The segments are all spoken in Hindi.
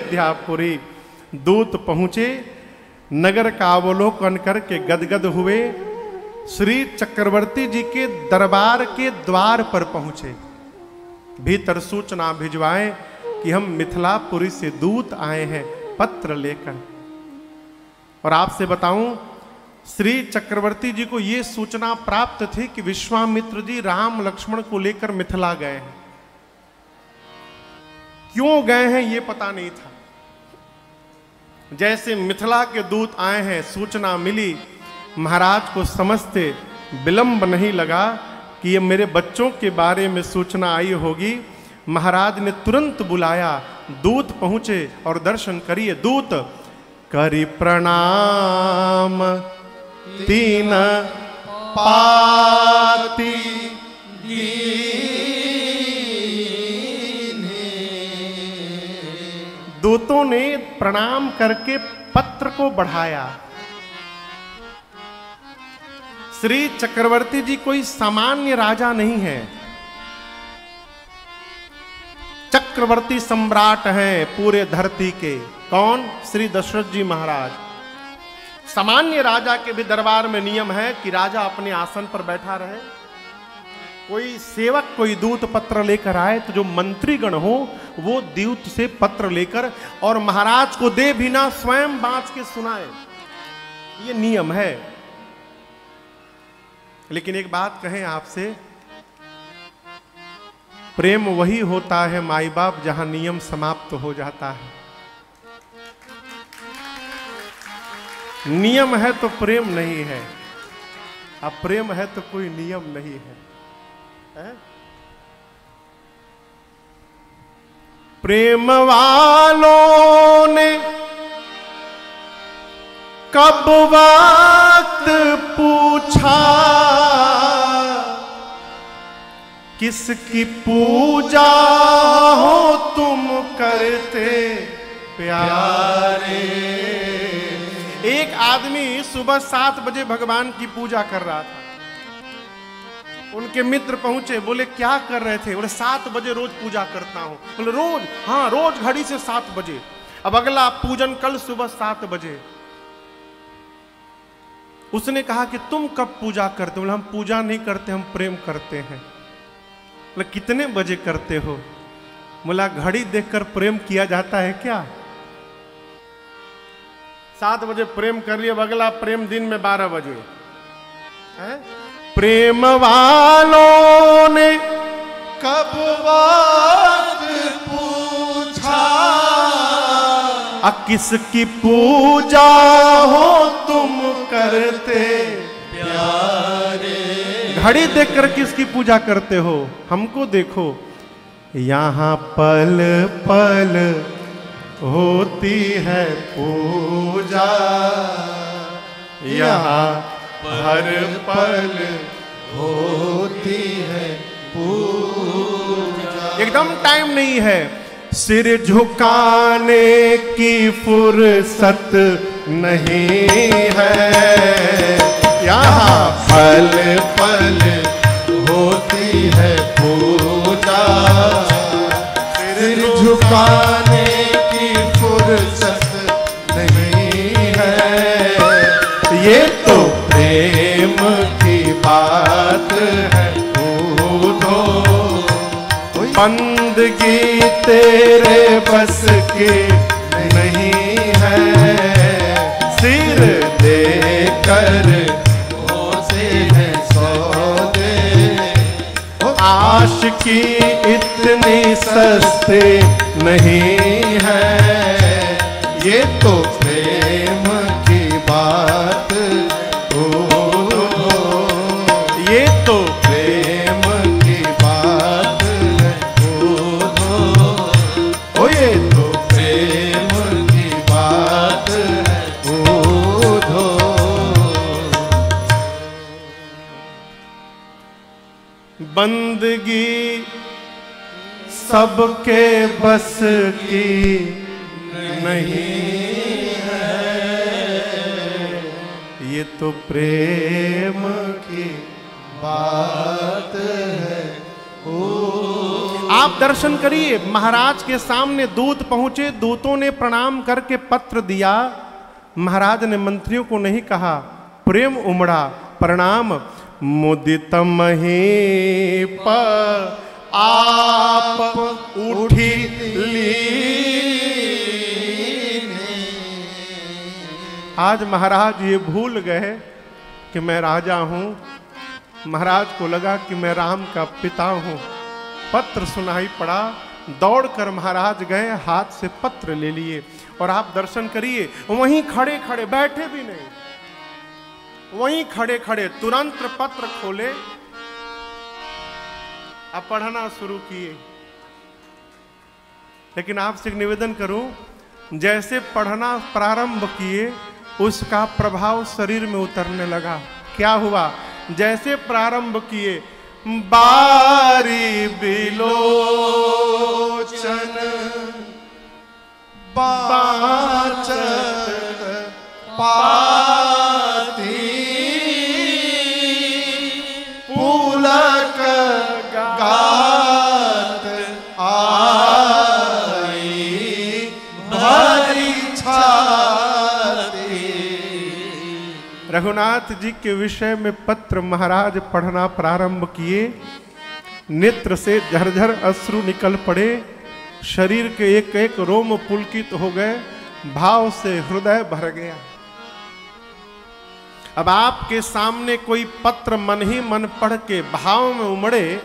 अयोध्यापुरी। दूत पहुंचे, नगर का अवलोकन करके गदगद हुए, श्री चक्रवर्ती जी के दरबार के द्वार पर पहुंचे। भीतर सूचना भिजवाएं कि हम मिथिलापुरी से दूत आए हैं पत्र लेकर। और आपसे बताऊं, श्री चक्रवर्ती जी को यह सूचना प्राप्त थी कि विश्वामित्र जी राम लक्ष्मण को लेकर मिथिला गए हैं। क्यों गए हैं यह पता नहीं था। जैसे मिथिला के दूत आए हैं, सूचना मिली, महाराज को समझते विलंब नहीं लगा कि ये मेरे बच्चों के बारे में सूचना आई होगी। महाराज ने तुरंत बुलाया, दूत पहुंचे और दर्शन करिए। दूत करी प्रणाम तीन पाती दूतों ने प्रणाम करके पत्र को बढ़ाया। श्री चक्रवर्ती जी कोई सामान्य राजा नहीं है, चक्रवर्ती सम्राट हैं पूरे धरती के। कौन? श्री दशरथ जी महाराज। सामान्य राजा के भी दरबार में नियम है कि राजा अपने आसन पर बैठा रहे। कोई सेवक, कोई दूत पत्र लेकर आए तो जो मंत्रीगण हो वो दूत से पत्र लेकर और महाराज को दे भी ना, स्वयं बांच के सुनाए, ये नियम है। लेकिन एक बात कहें आपसे, प्रेम वही होता है माई बाप जहां नियम समाप्त हो जाता है। नियम है तो प्रेम नहीं है, अब प्रेम है तो कोई नियम नहीं है, है? प्रेम वालों ने कब वक्त पूछा, किसकी पूजा हो तुम करते प्यारे। एक आदमी सुबह 7 बजे भगवान की पूजा कर रहा था। उनके मित्र पहुंचे, बोले क्या कर रहे थे? बोले 7 बजे रोज पूजा करता हूं। बोले रोज? हाँ, रोज घड़ी से 7 बजे। अब अगला पूजन कल सुबह 7 बजे। उसने कहा कि तुम कब पूजा करते हो? बोले हम पूजा नहीं करते, हम प्रेम करते हैं। बोले कितने बजे करते हो? बोला घड़ी देखकर प्रेम किया जाता है क्या? 7 बजे प्रेम कर लिया, अगला प्रेम दिन में 12 बजे है? प्रेम वालों ने कब वक्त पूछा, किसकी पूजा हो तुम करते प्यारे। घड़ी देखकर किसकी पूजा करते हो? हमको देखो, यहाँ पल पल होती है पूजा, यहाँ हर पल होती है पूजा। एकदम टाइम नहीं है, सिर झुकाने की फुर्सत नहीं है। यहाँ पल पल होती है पूजा, सिर झुकाने की फुर्सत नहीं है। ये तो प्रेम की बात है, बंदगी तेरे बस की नहीं है। सिर दे कर होते हैं सौदे, आशिकी इतनी सस्ती नहीं है। ये तो प्रेम की बात हो, ये तो प्रेम की बात है हो, ये तो प्रेम की बात है हो। बंदगी सबके बस की नहीं है, ये तो प्रेम की बात है। आप दर्शन करिए, महाराज के सामने दूत पहुंचे, दूतों ने प्रणाम करके पत्र दिया। महाराज ने मंत्रियों को नहीं कहा, प्रेम उमड़ा, प्रणाम। मुदित महीप आप उठी ली। आज महाराज ये भूल गए कि मैं राजा हूं। महाराज को लगा कि मैं राम का पिता हूं। पत्र सुनाई पड़ा, दौड़कर महाराज गए, हाथ से पत्र ले लिए। और आप दर्शन करिए, वहीं खड़े खड़े, बैठे भी नहीं, वहीं खड़े खड़े तुरंत पत्र खोले, अब पढ़ना शुरू किए। लेकिन आपसे निवेदन करूं, जैसे पढ़ना प्रारंभ किए उसका प्रभाव शरीर में उतरने लगा। क्या हुआ? जैसे प्रारंभ किए, बारी बिलोचन बाचत पाती पुलक गात आई भरी छाती। रघुनाथ जी के विषय में पत्र महाराज पढ़ना प्रारंभ किए। नेत्र से झरझर अश्रु निकल पड़े, शरीर के एक एक रोम पुलकित हो गए, भाव से हृदय भर गया। अब आपके सामने कोई पत्र मन ही मन पढ़ के भाव में उमड़े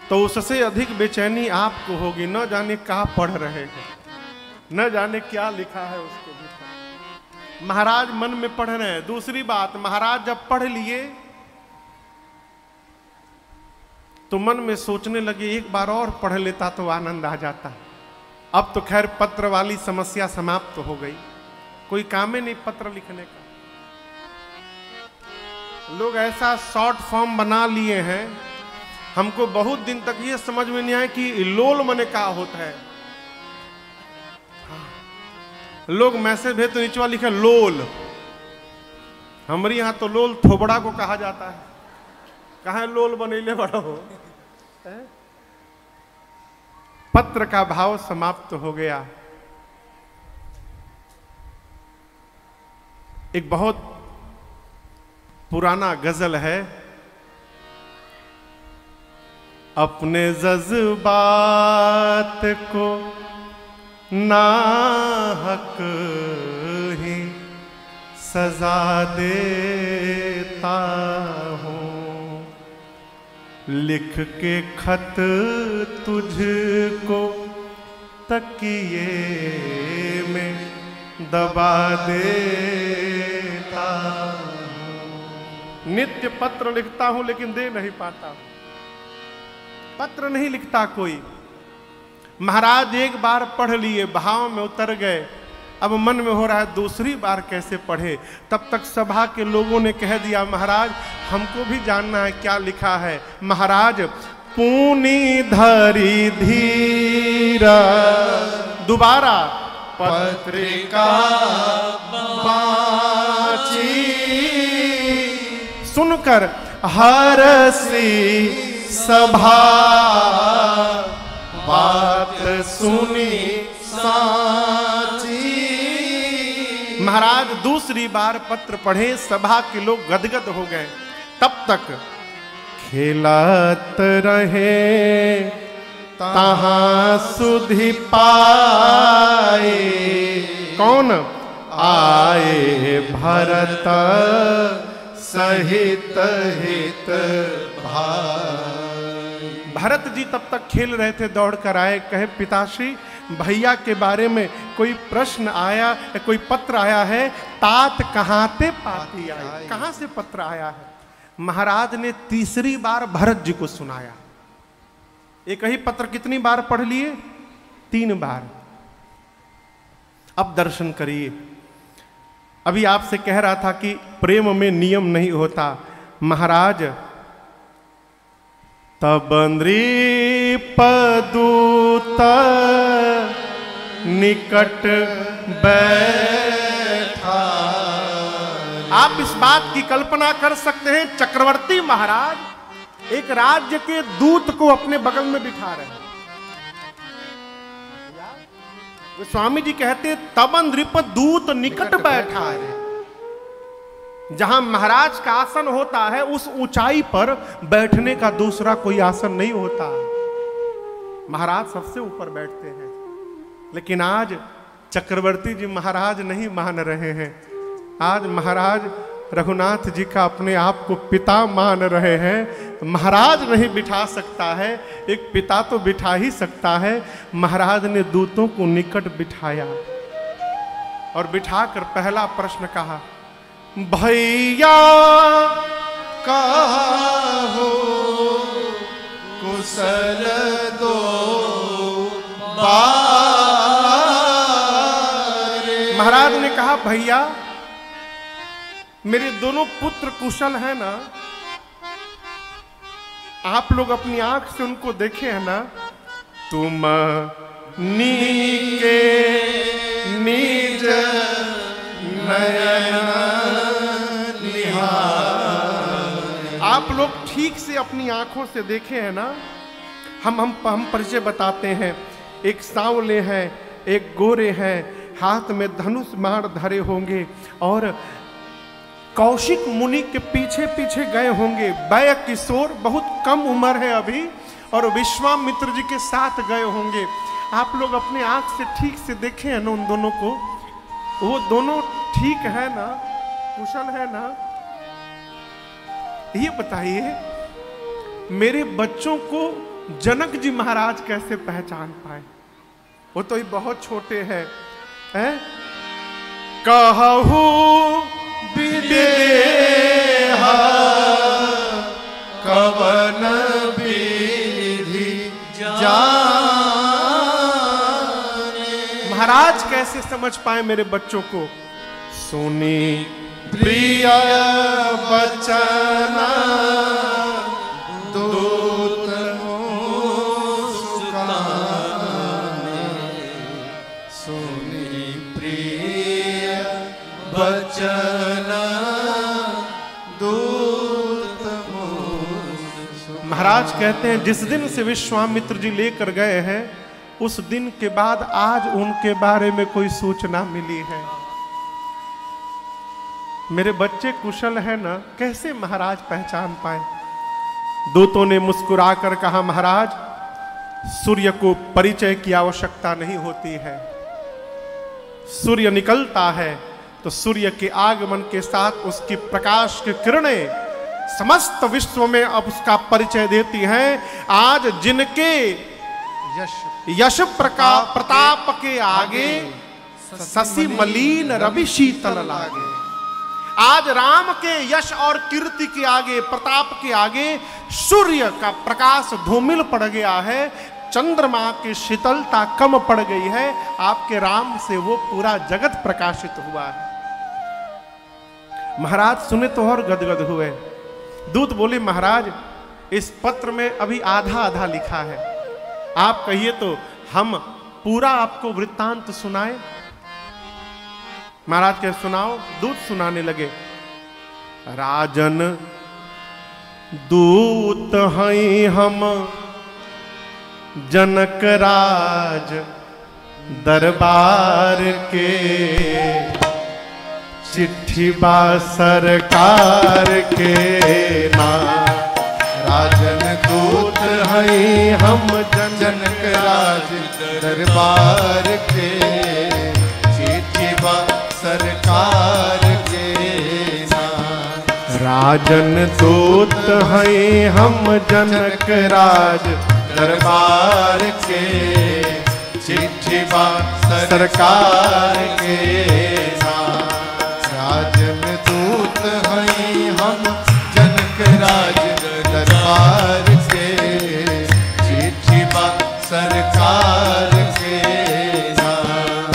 तो उससे अधिक बेचैनी आपको होगी। न जाने क्या पढ़ रहे हैं, न जाने क्या लिखा है उसके भीतर। महाराज मन में पढ़ रहे हैं। दूसरी बात, महाराज जब पढ़ लिए तो मन में सोचने लगे, एक बार और पढ़ लेता तो आनंद आ जाता। अब तो खैर पत्र वाली समस्या समाप्त हो गई, कोई काम ही नहीं पत्र लिखने का। लोग ऐसा शॉर्ट फॉर्म बना लिए हैं, हमको बहुत दिन तक ये समझ में नहीं आया कि लोल मने क्या होता है। लोग मैसेज भेज तो नीचे लिखे लोल। हमारे यहां तो लोल थोबड़ा को कहा जाता है। कहा लोल बनेले बड़ा हो। पत्र का भाव समाप्त हो गया। एक बहुत पुराना गजल है, अपने जज्बात को नाहक ही सजा देता हूँ, लिख के खत तुझको तकिए में दबा देता हूँ। नित्य पत्र लिखता हूं लेकिन दे नहीं पाता हूं। पत्र नहीं लिखता कोई। महाराज एक बार पढ़ लिए, भाव में उतर गए, अब मन में हो रहा है दूसरी बार कैसे पढ़े। तब तक सभा के लोगों ने कह दिया, महाराज हमको भी जानना है क्या लिखा है। महाराज पूनी धरी धीरा, दोबारा पत्रिका बाची, सुनकर हरसी सभा, बात सुनी साची। महाराज दूसरी बार पत्र पढ़े, सभा के लोग गदगद हो गए। तब तक खेलत रहे तहां सुधि पाए, कौन आए भरत सहित हित भाई। भरत जी तब तक खेल रहे थे, दौड़ कर आए, कहे पिताश्री भैया के बारे में कोई प्रश्न आया, कोई पत्र आया है, तात कहाँ ते पाती आई, कहाँ से पत्र आया है। महाराज ने तीसरी बार भरत जी को सुनाया। एक ही पत्र कितनी बार पढ़ लिए? 3 बार। अब दर्शन करिए। अभी आपसे कह रहा था कि प्रेम में नियम नहीं होता। महाराज तब नृपदूत निकट बैठा। आप इस बात की कल्पना कर सकते हैं, चक्रवर्ती महाराज एक राज्य के दूत को अपने बगल में बिठा रहे हैं। स्वामी जी कहते तब नृप दूत निकट बैठा है। जहां महाराज का आसन होता है उस ऊंचाई पर बैठने का दूसरा कोई आसन नहीं होता। महाराज सबसे ऊपर बैठते हैं। लेकिन आज चक्रवर्ती जी महाराज नहीं मान रहे हैं। आज महाराज रघुनाथ जी का अपने आप को पिता मान रहे हैं। महाराज नहीं बिठा सकता है, एक पिता तो बिठा ही सकता है। महाराज ने दूतों को निकट बिठाया और बिठाकर पहला प्रश्न कहा, भैया कहो कुशल दो बारे। महाराज ने कहा, भैया मेरे दोनों पुत्र कुशल हैं ना? आप लोग अपनी आंख से उनको देखे हैं ना? तुम नीके निज नयन निहार। आप लोग ठीक से अपनी आंखों से देखे हैं ना? हम परिचय बताते हैं। एक सांवले हैं, एक गोरे हैं, हाथ में धनुष बाण धरे होंगे और कौशिक मुनि के पीछे पीछे गए होंगे। वय किशोर, बहुत कम उम्र है अभी, और विश्वामित्र जी के साथ गए होंगे। आप लोग अपने आंख से ठीक से देखे हैं ना उन दोनों को? वो दोनों ठीक है ना? कुशल है ना? ये बताइए मेरे बच्चों को जनक जी महाराज कैसे पहचान पाए? वो तो ही बहुत छोटे हैं। कहू विदेहा कवन विधि जाने। महाराज कैसे समझ पाए मेरे बच्चों को? सुनी प्रिय बचन दूत मुस्काने। सुनी प्रिय बचन दूत मुस्काने। महाराज कहते हैं जिस दिन से विश्वामित्र जी लेकर गए हैं उस दिन के बाद आज उनके बारे में कोई सूचना मिली है। मेरे बच्चे कुशल है ना? कैसे महाराज पहचान पाए? दूतों ने मुस्कुराकर कहा, महाराज सूर्य को परिचय की आवश्यकता नहीं होती है। सूर्य निकलता है तो सूर्य के आगमन के साथ उसकी प्रकाश की किरणें समस्त विश्व में अब उसका परिचय देती हैं। आज जिनके यश प्रताप के आगे शशि मलिन रवि शीतल लागे। आज राम के यश और कीर्ति के आगे, प्रताप के आगे सूर्य का प्रकाश धूमिल पड़ गया है, चंद्रमा की शीतलता कम पड़ गई है। आपके राम से वो पूरा जगत प्रकाशित हुआ है। महाराज सुने तो और गदगद हुए। दूत बोले, महाराज इस पत्र में अभी आधा आधा लिखा है, आप कहिए तो हम पूरा आपको वृत्तांत सुनाएं। महाराज के सुनाओ। दूत सुनाने लगे। राजन दूत हैं हम जनक राज दरबार के, चिट्ठी बा सरकार के नाम। राजन दूत हैं हम जनक राज दरबार के, चिट्ठी बा सरकार के नाम। राजन दूत हैं हम जनक राज दरबार के, चिट्ठी बा सरकार के नाम। राजन दूत हैं हम जनक राज दरबार के, चिट्ठी बा सरकार के नाम।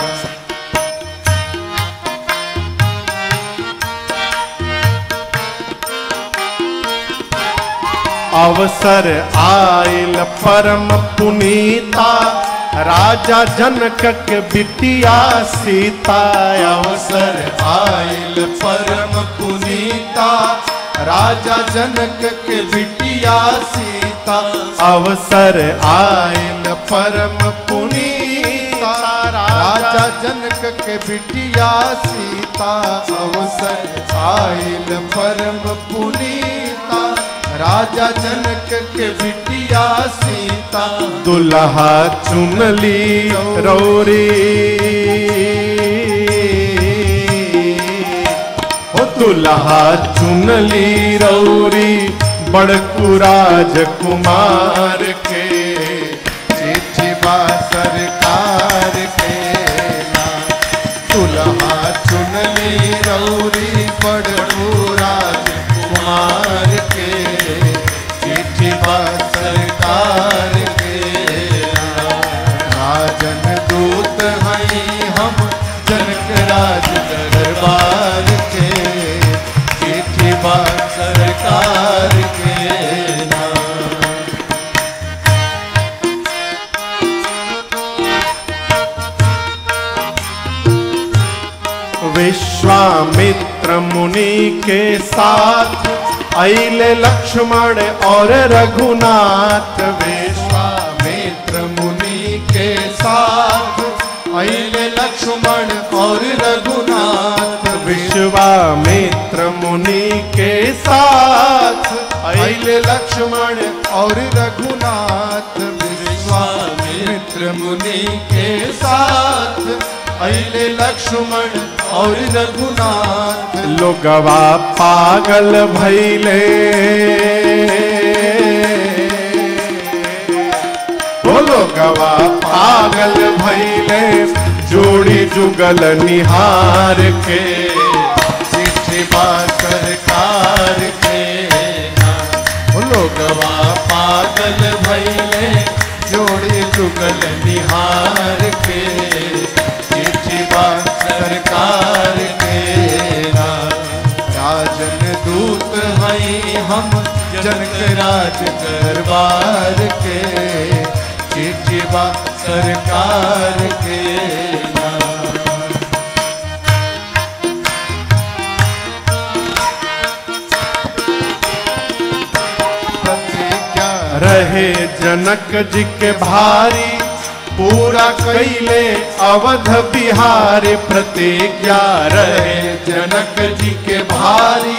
अवसर आयल परम पुनीता, राजा जनक के बिटिया सीता। अवसर आयल परम पुनीता, राजा जनक के बिटिया सीता, अवसर आयल परम पुनीता। राजा जनक के बिटिया सीता, अवसर आयल परम पुनीता। राजा जनक के बिटिया सीता, दुल्हा चुनली रौरी, ओ दुल्हा चुनली रौरी बड़कू राजकुमार के। चिट्ठी बा सरकार के नाम, दुल्हा चुनली रौरी बड़कू राजकुमार के। चिट्ठी बा सरकार के नाम, राजन दूत हैं हम जनक राज दरबार के। चिट्ठी बा सरकार के नाम। विश्वामित्र मुनि के साथ अइले लक्ष्मण और रघुनाथ। विश्वामित्र मुनि के साथ अइले लक्ष्मण और रघुनाथ। विश्वामित्र मुनि के साथ अइले लक्ष्मण और रघुनाथ। विश्वामित्र मुनि के साथ अइले लक्ष्मण और रघुनाथ। लोगवा पागल भइले, ओ लोगवा पागल भइले जोड़ी जुगल निहार के। चिट्ठी बा सरकार के नाम, ओ लोगवा पागल भइले जोड़ी जुगल निहार के। चिट्ठी बा सरकार के नाम, राजन दूत हैं हम जनक राज दरबार के। चिट्ठी बा सरकार के नाम। प्रतिज्ञा रहे जनक जी के भारी पूरा कैले अवध बिहारी। प्रतिज्ञा रहे जनक जी के भारी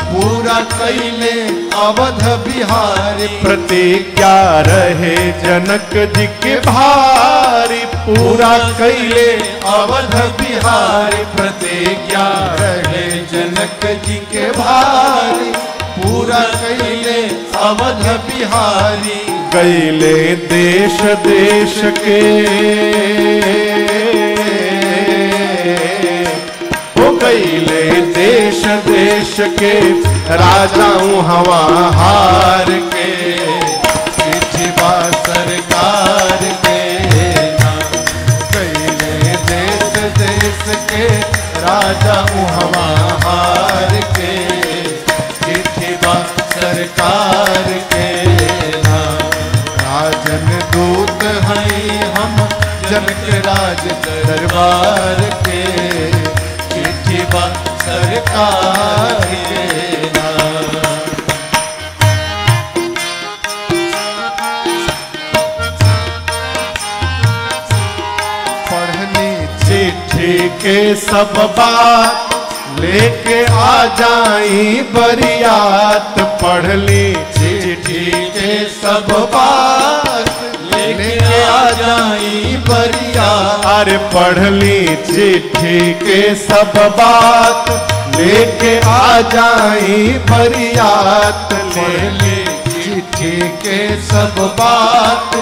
पूरा कैले अवध बिहारी। प्रतिज्ञा रहे जनक जी के भारी पूरा कैले अवध बिहारी। प्रतिज्ञा रहे जनक जी के भारी पूरा कैले अवध बिहारी। गैले देश देश के, हो गैले देश देश के राजाओं हवा हार के। चिट्ठी बा सरकार के नाम, गैले देश देश के राजाओं हवा हार के। चिट्ठी बा सरकार के नाम, राजन दूत हैं हम जनक राज दरबार के। चिट्ठी बा सरकार के नाम। पढ़नी चिट्ठी के सब बात लेके आ जाई बरियात। पढ़ ली चिट्ठी के सब बात लेके आ जाई बरियात। अरे पढ़ ली चिट्ठी के सब बात लेके आ जाई बरियात। ले ले चिट्ठी के सब बात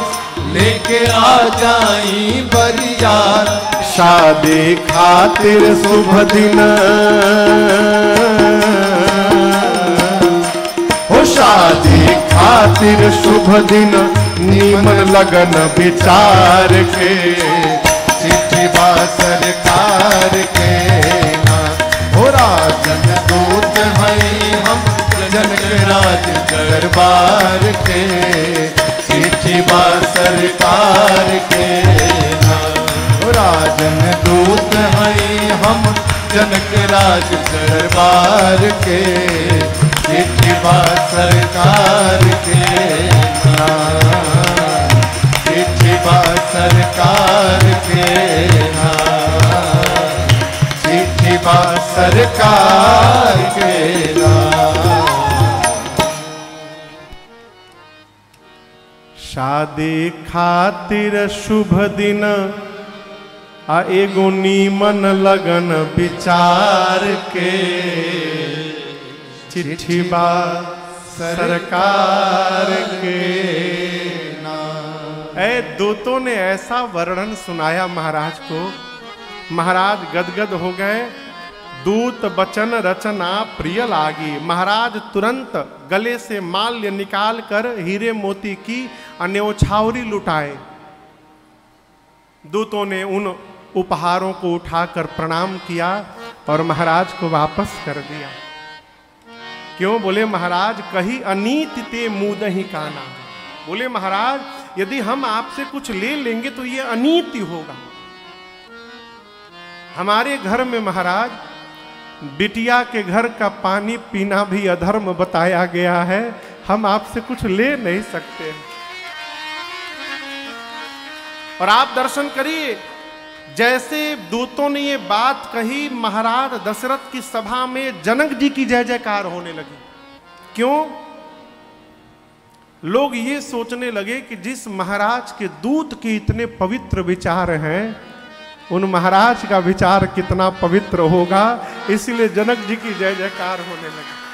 लेके आ जाई बरियात। शादी खातिर शुभ दिन, हो शादी खातिर शुभ दिन नीमन लगन विचार के। चिट्ठी बा सरकार के नाम, हो राजन दूत हैं हम जनक राज दरबार के। चिट्ठी बा सरकार के नाम, हो राजन दूत हैं हम जनक राज दरबार के। चिट्ठी बा सरकार के नाम, चिट्ठी बा सरकार के नाम, चिट्ठी बा सरकार के नाम। शादी खातिर शुभ दिन आ एगो नीमन लगन विचार के, चिट्ठी बा सरकार के नाम। ऐ दूतों ने ऐसा वर्णन सुनाया महाराज को, महाराज गदगद हो गए। दूत बचन रचना प्रिय लागी। महाराज तुरंत गले से माल्य निकाल कर हीरे मोती की अन्योछावरी लुटाए। दूतों ने उन उपहारों को उठाकर प्रणाम किया और महाराज को वापस कर दिया। क्यों? बोले महाराज कही अनीति ते मुदहि काना। बोले महाराज यदि हम आपसे कुछ ले लेंगे तो ये अनीति होगा। हमारे घर में महाराज बिटिया के घर का पानी पीना भी अधर्म बताया गया है, हम आपसे कुछ ले नहीं सकते। और आप दर्शन करिए, जैसे दूतों ने ये बात कही, महाराज दशरथ की सभा में जनक जी की जय जयकार होने लगी। क्यों? लोग ये सोचने लगे कि जिस महाराज के दूत के इतने पवित्र विचार हैं, उन महाराज का विचार कितना पवित्र होगा, इसलिए जनक जी की जय जयकार होने लगी।